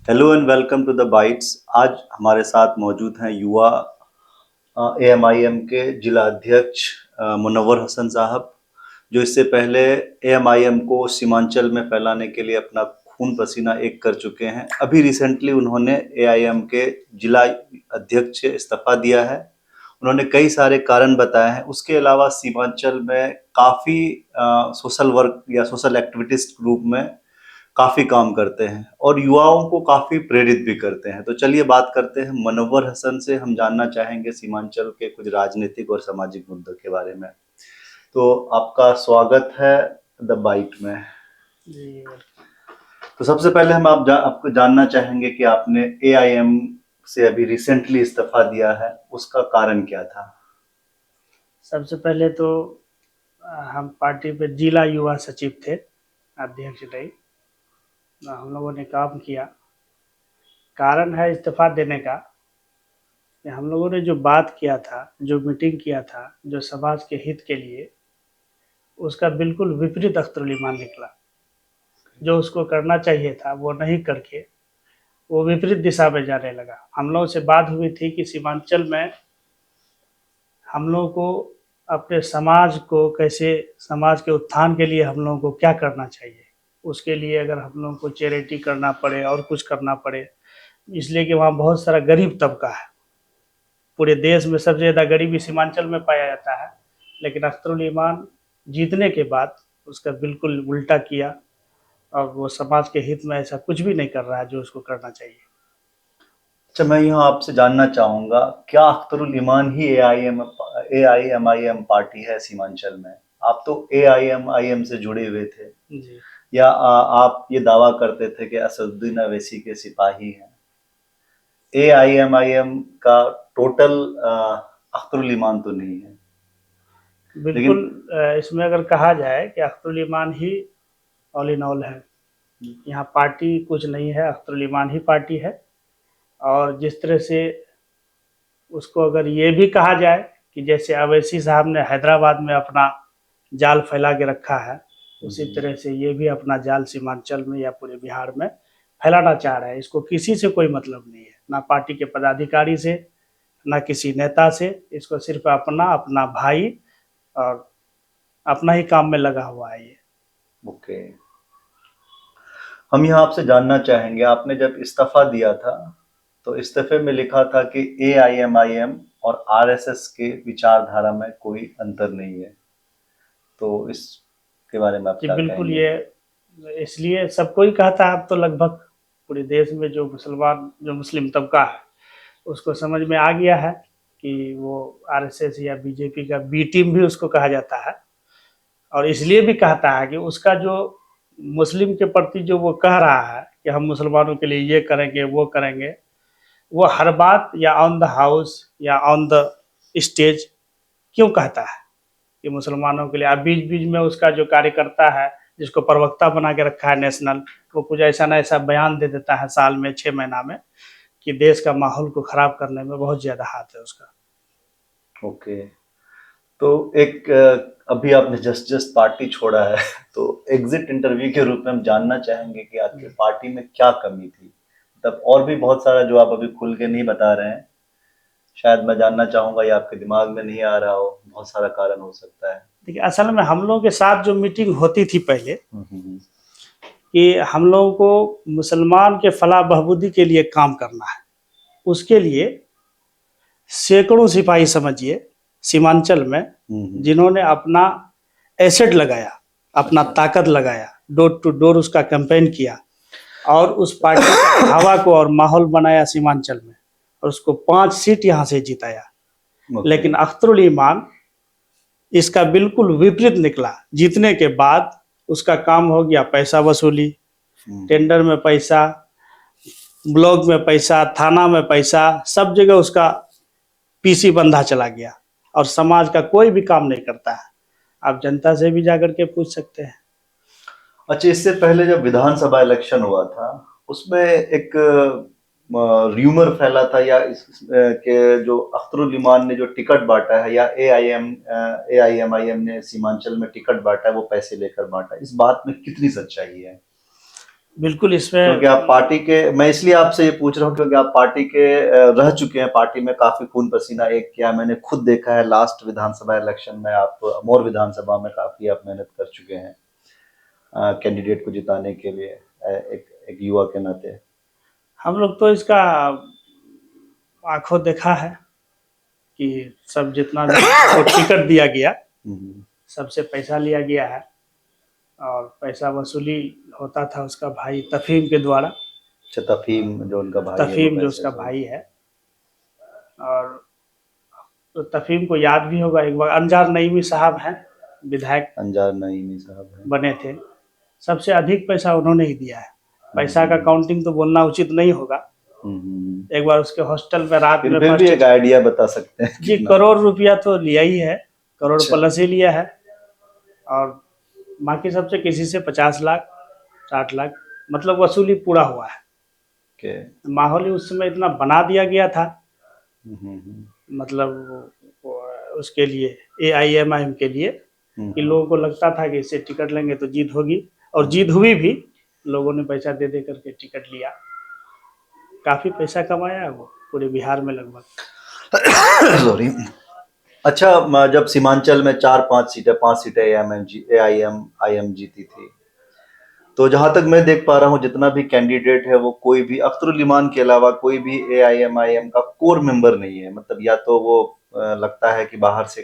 Hello and welcome to the bytes. आज हमारे साथ मौजूद हैं युवा एएमआईएम के जिला अध्यक्ष मुनव्वर हसन साहब, जो इससे पहले एएमआईएम को सीमांचल में फैलाने के लिए अपना खून पसीना एक कर चुके हैं। अभी रिसेंटली उन्होंने एआईएम के जिला अध्यक्ष से इस्तीफा दिया है। उन्होंने कई सारे कारण बताए हैं। उसके अलावा सीमांचल में काफ़ी सोशल वर्क या सोशल एक्टिविटीज ग्रुप में काफ़ी काम करते हैं और युवाओं को काफ़ी प्रेरित भी करते हैं। तो चलिए बात करते हैं मुनव्वर हसन से। हम जानना चाहेंगे सीमांचल के कुछ राजनीतिक और सामाजिक मुद्दों के बारे में। तो आपका स्वागत है द बाइट में। जी। तो सबसे पहले हम आपको जानना चाहेंगे कि आपने एआईएम से अभी रिसेंटली इस्तीफा दिया है, उसका कारण क्या था? सबसे पहले तो हम पार्टी पे जिला युवा सचिव थे, अध्यक्ष नहीं। हम लोगों ने काम किया। कारण है इस्तीफा देने का कि हम लोगों ने जो बात किया था, जो मीटिंग किया था, जो समाज के हित के लिए, उसका बिल्कुल विपरीत अख्तरुल ईमान निकला। जो उसको करना चाहिए था वो नहीं करके वो विपरीत दिशा में जाने लगा। हम लोगों से बात हुई थी कि सीमांचल में हम लोगों को अपने समाज को कैसे, समाज के उत्थान के लिए हम लोगों को क्या करना चाहिए। उसके लिए अगर हम लोगों को चैरिटी करना पड़े और कुछ करना पड़े, इसलिए कि वहाँ बहुत सारा गरीब तबका है। पूरे देश में सबसे ज़्यादा गरीबी सीमांचल में पाया जाता है, लेकिन अख्तरुल ईमान जीतने के बाद उसका बिल्कुल उल्टा किया और वो समाज के हित में ऐसा कुछ भी नहीं कर रहा है जो उसको करना चाहिए। अच्छा, मैं यहाँ आपसे जानना चाहूँगा, क्या अख्तरुल ईमान ही एआईएमआईएम पार्टी है सीमांचल में? आप तो एआईएमआईएम से जुड़े हुए थे, जी। या आप ये दावा करते थे कि असदुद्दीन अवैसी के सिपाही हैं? एआईएमआईएम का टोटल अख्तरुल ईमान तो नहीं है, बिल्कुल। लेकिन इसमें अगर कहा जाए कि अख्तरुल ईमान ही ऑल इन ऑल है, यहाँ पार्टी कुछ नहीं है, अख्तरुल ईमान ही पार्टी है। और जिस तरह से उसको अगर ये भी कहा जाए कि जैसे अवैसी साहब ने हैदराबाद में अपना जाल फैला के रखा है, उसी तरह से ये भी अपना जाल सीमांचल में या पूरे बिहार में फैलाना चाह रहा है। इसको किसी से कोई मतलब नहीं है, ना पार्टी के पदाधिकारी से, ना किसी नेता से। इसको सिर्फ अपना अपना भाई और अपना ही काम में लगा हुआ है ये। ओके। हम यहाँ आपसे जानना चाहेंगे, आपने जब इस्तीफा दिया था तो इस्तीफे में लिखा था कि एआईएमआईएम और आरएसएस के विचारधारा में कोई अंतर नहीं है। तो इसके बारे में आप जी क्या बिल्कुल। कहेंगे? ये इसलिए सबको ही कहता है, अब तो लगभग पूरे देश में जो मुसलमान, जो मुस्लिम तबका है, उसको समझ में आ गया है कि वो आरएसएस या बीजेपी का बी टीम भी उसको कहा जाता है। और इसलिए भी कहता है कि उसका जो मुस्लिम के प्रति जो वो कह रहा है कि हम मुसलमानों के लिए ये करेंगे वो करेंगे, वो हर बात या ऑन द हाउस या ऑन द स्टेज क्यों कहता है कि मुसलमानों के लिए। अब बीच बीच में उसका जो कार्यकर्ता है, जिसको प्रवक्ता बना के रखा है नेशनल, वो कुछ ऐसा ना ऐसा बयान दे देता है साल में 6 महीना में कि देश का माहौल को खराब करने में बहुत ज्यादा हाथ है उसका। ओके। तो एक अभी आपने जस्ट जस्ट पार्टी छोड़ा है तो एग्जिट इंटरव्यू के रूप में हम जानना चाहेंगे कि आपकी पार्टी में क्या कमी थी। मतलब और भी बहुत सारा जो आप अभी खुल के नहीं बता रहे हैं, शायद मैं जानना चाहूंगा, या आपके दिमाग में नहीं आ रहा हो, बहुत सारा कारण हो सकता है। देखिए, असल में हम लोगों के साथ जो मीटिंग होती थी पहले, हम्म। कि हम लोगों को मुसलमान के फलाह बहबूदी के लिए काम करना है। उसके लिए सैकड़ों सिपाही समझिए सीमांचल में, जिन्होंने अपना एसेट लगाया, अपना अच्छा। ताकत लगाया, डोर टू डोर उसका कैंपेन किया और उस पार्टी का हवा को और माहौल बनाया सीमांचल में, और उसको 5 सीट यहाँ से जिताया। ओके। लेकिन अख्तरुल ईमान इसका बिल्कुल विपरीत निकला। जीतने के बाद उसका काम हो गया पैसा वसूली, टेंडर में पैसा, ब्लॉक में पैसा, थाना में पैसा, सब जगह उसका पीसी बंधा चला गया और समाज का कोई भी काम नहीं करता है। आप जनता से भी जाकर के पूछ सकते हैं। अच्छा, इससे पहले जब विधानसभा इलेक्शन हुआ था, उसमें एक र्यूमर फैला था, या के जो अख्तरुल इमान ने जो टिकट बांटा है, या एआईएमआईएम ने सीमांचल में टिकट बांटा है, वो पैसे लेकर बांटा है। इस बात में कितनी सच्चाई है? बिल्कुल इसमें क्योंकि आप पार्टी के, मैं इसलिए आपसे ये पूछ रहा हूँ क्योंकि आप पार्टी के रह चुके हैं, पार्टी में काफी खून पसीना एक किया, मैंने खुद देखा है। लास्ट विधानसभा इलेक्शन में आप अमौर विधानसभा में काफी आप मेहनत कर चुके हैं कैंडिडेट को जिताने के लिए, एक युवा के नाते। हम लोग तो इसका आंखों देखा है कि सब जितना भी को टिकट दिया गया हम्म, सबसे पैसा लिया गया है और पैसा वसूली होता था उसका भाई तफहीम के द्वारा। अच्छा, तफहीम जो उनका भाई है वो तफहीम जो पैसे उसका से। भाई है। और तो तफहीम को याद भी होगा, एक बार अंजार नईमी साहब हैं, विधायक अंजार नईमी साहब हैं। बने थे, सबसे अधिक पैसा उन्होंने ही दिया है। पैसा का हम्म, काउंटिंग तो बोलना उचित नहीं होगा। एक बार उसके हॉस्टल में रात में फिर भी फर्स्ट, एक आइडिया बता सकते हैं जी कितना? करोड़ रुपया तो लिया ही है, करोड़ अच्छा। प्लस ही लिया है। और बाकी सबसे किसी से 50 लाख 60 लाख, मतलब वसूली पूरा हुआ है। के माहौल ही उस समय इतना बना दिया गया था, हम्म, मतलब उसके लिए AIMIM के लिए, कि लोगों को लगता था कि इससे टिकट लेंगे तो जीत होगी, और जीत हुई भी। लोगों ने पैसा दे दे करके टिकट लिया, काफी पैसा कमाया है वो पूरे बिहार में लगभग। सॉरी। अच्छा, जब सीमांचल में 5 सीटें AIM जीती थी, तो जहां तक मैं देख पा रहा हूँ जितना भी कैंडिडेट है वो कोई भी अख्तरुल इमान के अलावा कोई भी AIMIM का कोर मेंबर नहीं है। मतलब या तो वो लगता है कि बाहर से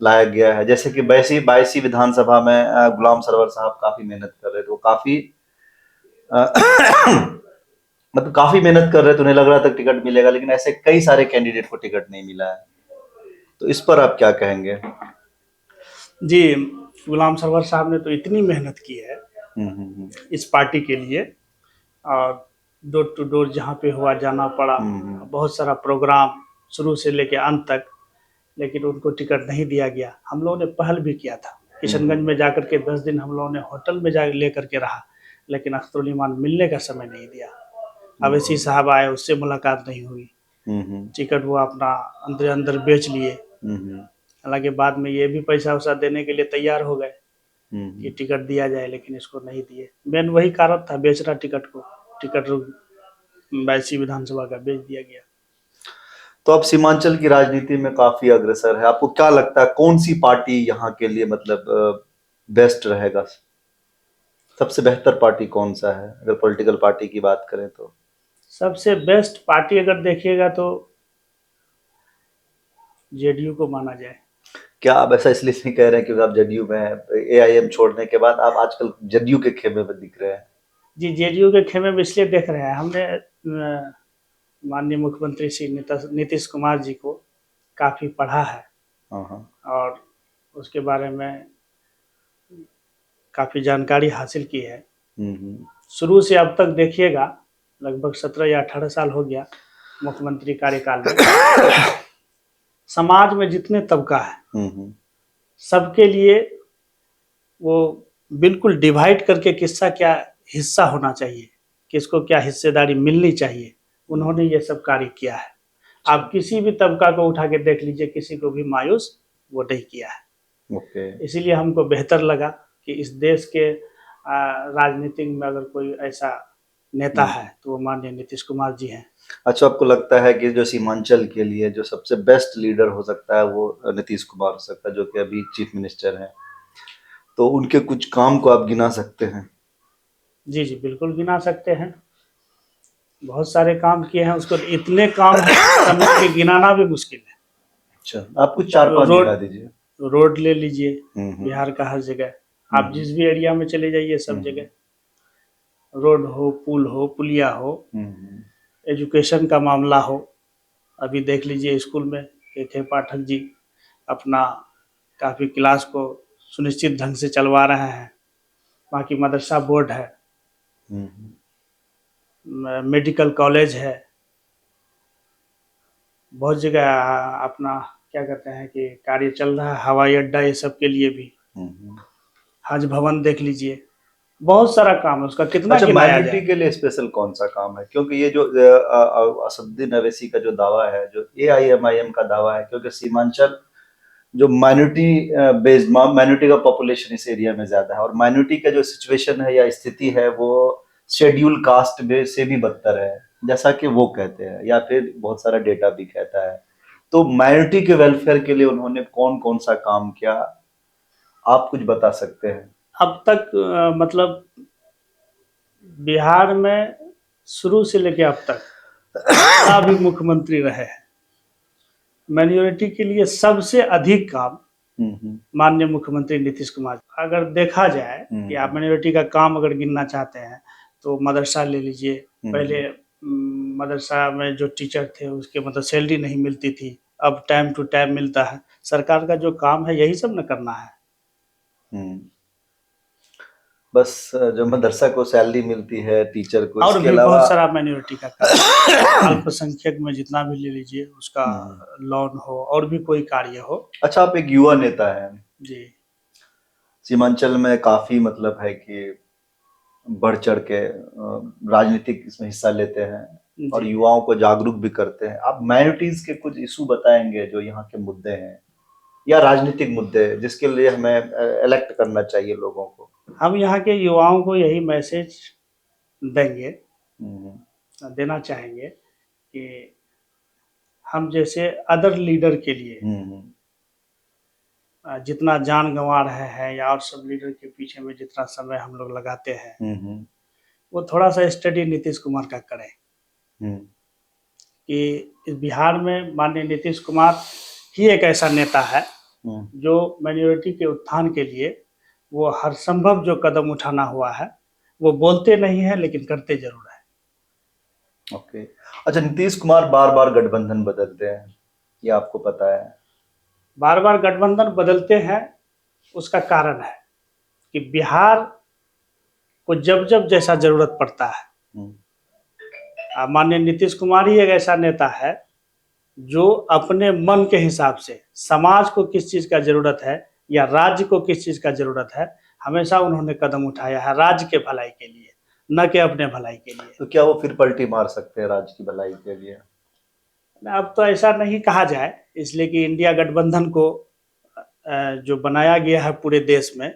लाया गया है। जैसे कि बायसी विधानसभा में गुलाम सरवर साहब काफी मेहनत कर रहे थे, वो काफी मतलब काफी मेहनत कर रहे थे, उन्हें लग रहा था टिकट मिलेगा, लेकिन ऐसे कई सारे कैंडिडेट को टिकट नहीं मिला है। तो इस पर आप क्या कहेंगे? जी, गुलाम सरवर साहब ने तो इतनी मेहनत की है इस पार्टी के लिए, और डोर टू डोर जहाँ पे हुआ जाना पड़ा, बहुत सारा प्रोग्राम शुरू से लेके अंत तक, लेकिन उनको टिकट नहीं दिया गया। हम लोगों ने पहल भी किया था, किशनगंज में जाकर के 10 दिन हम लोगों ने होटल में जा लेकर के रहा, लेकिन अख्तरुल ईमान मिलने का समय नहीं दिया। अवैसी साहब आए, उससे मुलाकात नहीं हुई, टिकट वो अपना अंदर अंदर बेच लिए। हालांकि बाद में ये भी पैसा वैसा देने के लिए तैयार हो गए कि टिकट दिया जाए, लेकिन इसको नहीं दिए। मेन वही कारण था, बेच रहा टिकट को, टिकट 82 विधानसभा का बेच दिया गया। तो अब सीमांचल की राजनीति में काफी अग्रसर है, आपको क्या लगता है कौन सी पार्टी यहाँ के लिए मतलब बेस्ट रहेगा? सबसे बेहतर पार्टी कौन सा है अगर पॉलिटिकल पार्टी की बात करें तो? सबसे बेस्ट पार्टी अगर देखिएगा तो JDU को माना जाए। क्या आप ऐसा इसलिए नहीं कह रहे हैं क्योंकि आप जदयू में हैं? AIM छोड़ने के बाद आप आजकल जदयू के खेमे में दिख रहे हैं। जी, JDU के खेमे में इसलिए देख रहे हैं, हमने माननीय मुख्यमंत्री श्री नीतीश कुमार जी को काफ़ी पढ़ा है और उसके बारे में काफ़ी जानकारी हासिल की है। शुरू से अब तक देखिएगा, लगभग 17 या 18 साल हो गया मुख्यमंत्री कार्यकाल में। समाज में जितने तबका है सबके लिए वो बिल्कुल डिवाइड करके किसका क्या हिस्सा होना चाहिए, किसको क्या हिस्सेदारी मिलनी चाहिए, उन्होंने ये सब कार्य किया है। आप किसी भी तबका को उठा के देख लीजिए, किसी को भी मायूस वो नहीं किया है। इसीलिए हमको बेहतर लगा कि इस देश के राजनीति में अगर कोई ऐसा नेता है तो वो माननीय नीतीश कुमार जी हैं। अच्छा, आपको लगता है कि जो सीमांचल के लिए जो सबसे बेस्ट लीडर हो सकता है वो नीतीश कुमार हो सकता है, जो कि अभी चीफ मिनिस्टर हैं? तो उनके कुछ काम को आप गिना सकते हैं? जी जी, बिल्कुल गिना सकते हैं। बहुत सारे काम किए हैं, उसको इतने काम है समझ के गिनाना भी मुश्किल है। अच्छा, आप कुछ 4-5 गिना दीजिए। रोड ले लीजिए, बिहार का हर जगह आप जिस भी एरिया में चले जाइए सब जगह रोड हो, पुल हो, पुलिया हो, एजुकेशन का मामला हो। अभी देख लीजिए स्कूल में के पाठक जी अपना काफ़ी क्लास को सुनिश्चित ढंग से चलवा रहे हैं। बाकी मदरसा बोर्ड है, मेडिकल कॉलेज है, बहुत जगह अपना क्या कहते हैं कि कार्य चल रहा है, हवाई अड्डा, ये सब के लिए भी। हज भवन देख लीजिए, बहुत सारा काम है उसका, कितना अच्छा, गिनाया जाए। माइनॉरिटी के लिए स्पेशल कौन सा काम है? क्योंकि ये जो असदुद्दीन अवैसी का जो दावा है, जो AIMIM का दावा है, क्योंकि सीमांचल जो माइनॉरिटी बेस्ड माइनॉरिटी का पॉपुलेशन इस एरिया में ज्यादा है, और माइनॉरिटी का जो सिचुएशन है या स्थिति है वो शेड्यूल कास्ट में से भी बदतर है, जैसा कि वो कहते हैं या फिर बहुत सारा डेटा भी कहता है। तो माइनॉरिटी के वेलफेयर के लिए उन्होंने कौन कौन सा काम किया, आप कुछ बता सकते हैं? अब तक मतलब बिहार में शुरू से लेकर अब तक जितना भी मुख्यमंत्री रहे हैं, माइनॉरिटी के लिए सबसे अधिक काम माननीय मुख्यमंत्री नीतीश कुमार। अगर देखा जाए कि आप माइनॉरिटी का काम अगर गिनना चाहते हैं तो मदरसा ले लीजिए। पहले मदरसा में जो टीचर थे उसके मतलब सैलरी नहीं मिलती थी, अब टाइम टू टाइम मिलता है। सरकार का जो काम है यही सब न करना है। बस जो मदरसा को सैलरी मिलती है, टीचर को, और इसके भी अलावा बहुत सारा माइनॉरिटी का काम अल्पसंख्यक में जितना भी ले लीजिए उसका लोन हो और भी कोई कार्य हो। अच्छा, आप एक युवा नेता हैं जी। सीमांचल में, काफी मतलब है कि बढ़ चढ़ के राजनीतिक इसमें हिस्सा लेते हैं और युवाओं को जागरूक भी करते हैं। आप माइनॉरिटीज के कुछ इशू बताएंगे जो यहाँ के मुद्दे हैं या राजनीतिक मुद्दे जिसके लिए हमें इलेक्ट करना चाहिए लोगों को? हम यहाँ के युवाओं को यही मैसेज देंगे, देना चाहेंगे कि हम जैसे अदर लीडर के लिए जितना जान गंवा रहे हैं या और सब लीडर के पीछे में जितना समय हम लोग लगाते हैं वो थोड़ा सा स्टडी नीतीश कुमार का करें कि इस बिहार में माननीय नीतीश कुमार ही एक ऐसा नेता है जो माइनॉरिटी के उत्थान के लिए वो हर संभव जो कदम उठाना हुआ है वो बोलते नहीं है लेकिन करते जरूर है। ओके। अच्छा, नीतीश कुमार बार बार गठबंधन बदलते हैं, ये आपको पता है? बार बार गठबंधन बदलते हैं, उसका कारण है कि बिहार को जब जब जैसा जरूरत पड़ता है, माननीय नीतीश कुमार ही एक ऐसा नेता है जो अपने मन के हिसाब से समाज को किस चीज का जरूरत है या राज्य को किस चीज का जरूरत है, हमेशा उन्होंने कदम उठाया है राज्य के भलाई के लिए, न कि अपने भलाई के लिए। तो क्या वो फिर पलटी मार सकते हैं राज्य की भलाई के लिए? अब तो ऐसा नहीं कहा जाए, इसलिए कि इंडिया गठबंधन को जो बनाया गया है पूरे देश में,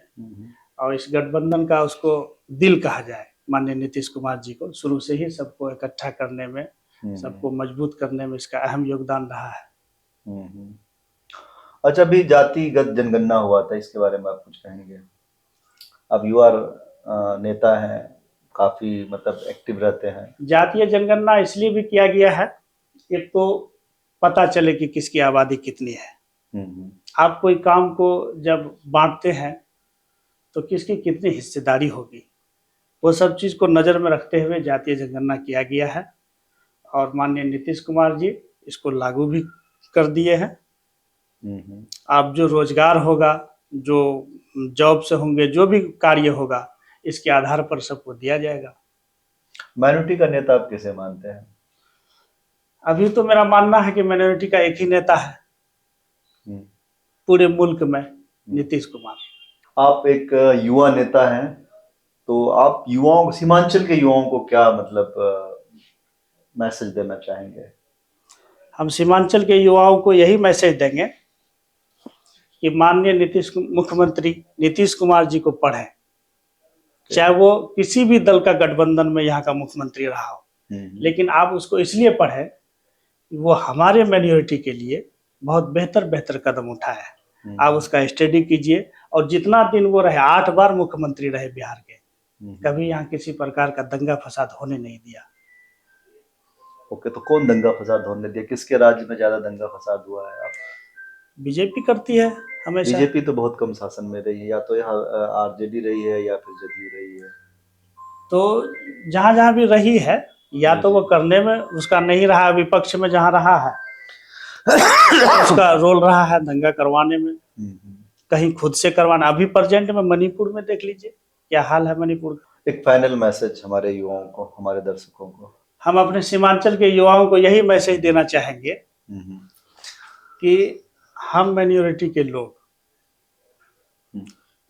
और इस गठबंधन का उसको दिल कहा जाए माननीय नीतीश कुमार जी को, शुरू से ही सबको इकट्ठा करने में, सबको मजबूत करने में इसका अहम योगदान रहा है। अच्छा, अभी जातिगत जनगणना हुआ था, इसके बारे में आप कुछ कहेंगे? अब युवा नेता हैं, काफी मतलब एक्टिव रहते हैं। जातीय जनगणना इसलिए भी किया गया है, एक तो पता चले कि किसकी आबादी कितनी है। आप कोई काम को जब बांटते हैं तो किसकी कितनी हिस्सेदारी होगी, वो सब चीज को नजर में रखते हुए जातीय जनगणना किया गया है और माननीय नीतीश कुमार जी इसको लागू भी कर दिए हैं। आप जो रोजगार होगा, जो जॉब से होंगे, जो भी कार्य होगा, इसके आधार पर सबको दिया जाएगा। माइनॉरिटी का नेता आप किसे मानते हैं? अभी तो मेरा मानना है कि माइनॉरिटी का एक ही नेता है पूरे मुल्क में, नीतीश कुमार। आप एक युवा नेता हैं, तो आप युवाओं, सीमांचल के युवाओं को क्या मतलब मैसेज देना चाहेंगे? हम सीमांचल के युवाओं को यही मैसेज देंगे कि माननीय मुख्यमंत्री नीतीश कुमार जी को पढ़ें, चाहे वो किसी भी दल का गठबंधन में यहाँ का मुख्यमंत्री रहा हो, लेकिन आप उसको इसलिए पढ़ें कि वो हमारे माइनॉरिटी के लिए बहुत बेहतर बेहतर कदम उठाया है। आप उसका स्टडी कीजिए, और जितना दिन वो रहे, 8 बार मुख्यमंत्री रहे बिहार के, कभी यहाँ किसी प्रकार का दंगा फसाद होने नहीं दिया। ओके, तो कौन दंगा फसाद होने दिया? किसके राज्य में ज्यादा दंगा फसाद हुआ है? आप? बीजेपी करती है हमेशा। बीजेपी तो बहुत कम शासन में रही है, या तो यहाँ आरजेडी रही है या फिर जदयू रही है। तो जहां जहां भी रही है, या तो वो करने में उसका नहीं रहा, विपक्ष में जहां रहा है उसका रोल रहा है दंगा करवाने में, कहीं खुद से करवाना। अभी प्रेजेंट में मणिपुर में देख लीजिए क्या हाल है मणिपुर का। एक फाइनल मैसेज हमारे युवाओं को, हमारे दर्शकों को? हम अपने सीमांचल के युवाओं को यही मैसेज देना चाहेंगे कि हम माइनॉरिटी के लोग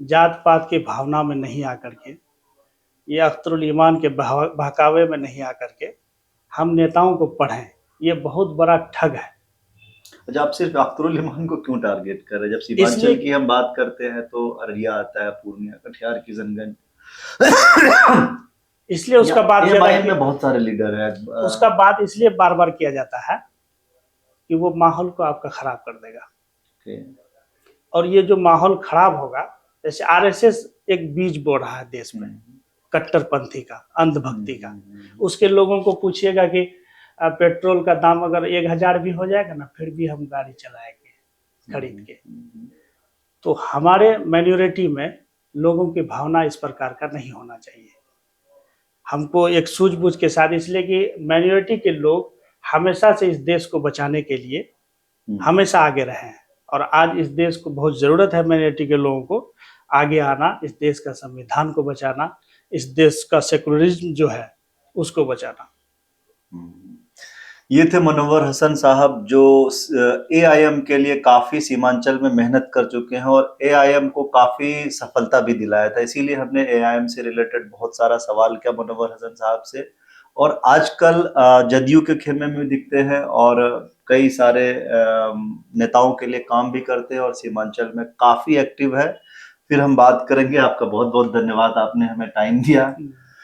जात पात के भावना में नहीं आकर के, ये अख्तरुल ईमान के बहकावे में नहीं आकर के हम नेताओं को पढ़ें। ये बहुत बड़ा ठग है, अच्छा, आप सिर्फ अख्तरुल इमान को क्यों टारगेट कर रहे हैं? जब सीमांचल इसलिए की हम बात करते हैं तो अररिया आता है, पूर्णिया, कटिहार, किशनगंज। इसलिए उसका बात ज्यादा एएमआईएम में बहुत सारे लीडर हैं। उसका बात इसलिए बार बार किया जाता है कि वो माहौल को आपका खराब कर देगा। और ये जो माहौल खराब होगा, जैसे आरएसएस एक बीज बो रहा है देश में, कट्टरपंथी का, अंधभक्ति का। उसके लोगों को पूछिएगा कि पेट्रोल का दाम अगर 1000 भी हो जाएगा ना, फिर भी हम गाड़ी चलाएंगे खरीद के। तो हमारे माइनॉरिटी में लोगों की भावना इस प्रकार का नहीं होना चाहिए। हमको एक सूझबूझ के साथ, इसलिए कि माइनॉरिटी के लोग हमेशा से इस देश को बचाने के लिए हमेशा आगे रहे हैं, और आज इस देश को बहुत जरूरत है माइनॉरिटी के लोगों को आगे आना, इस देश का संविधान को बचाना, इस देश का सेकुलरिज्म जो है उसको बचाना। ये थे मुनव्वर हसन साहब, जो एआईएम के लिए काफी सीमांचल में मेहनत कर चुके हैं और एआईएम को काफी सफलता भी दिलाया था। इसीलिए हमने एआईएम से रिलेटेड बहुत सारा सवाल किया मुनव्वर हसन साहब से। और आजकल जदयू के खेमे में दिखते हैं और कई सारे नेताओं के लिए काम भी करते हैं और सीमांचल में काफी एक्टिव है। फिर हम बात करेंगे। आपका बहुत बहुत धन्यवाद, आपने हमें टाइम दिया।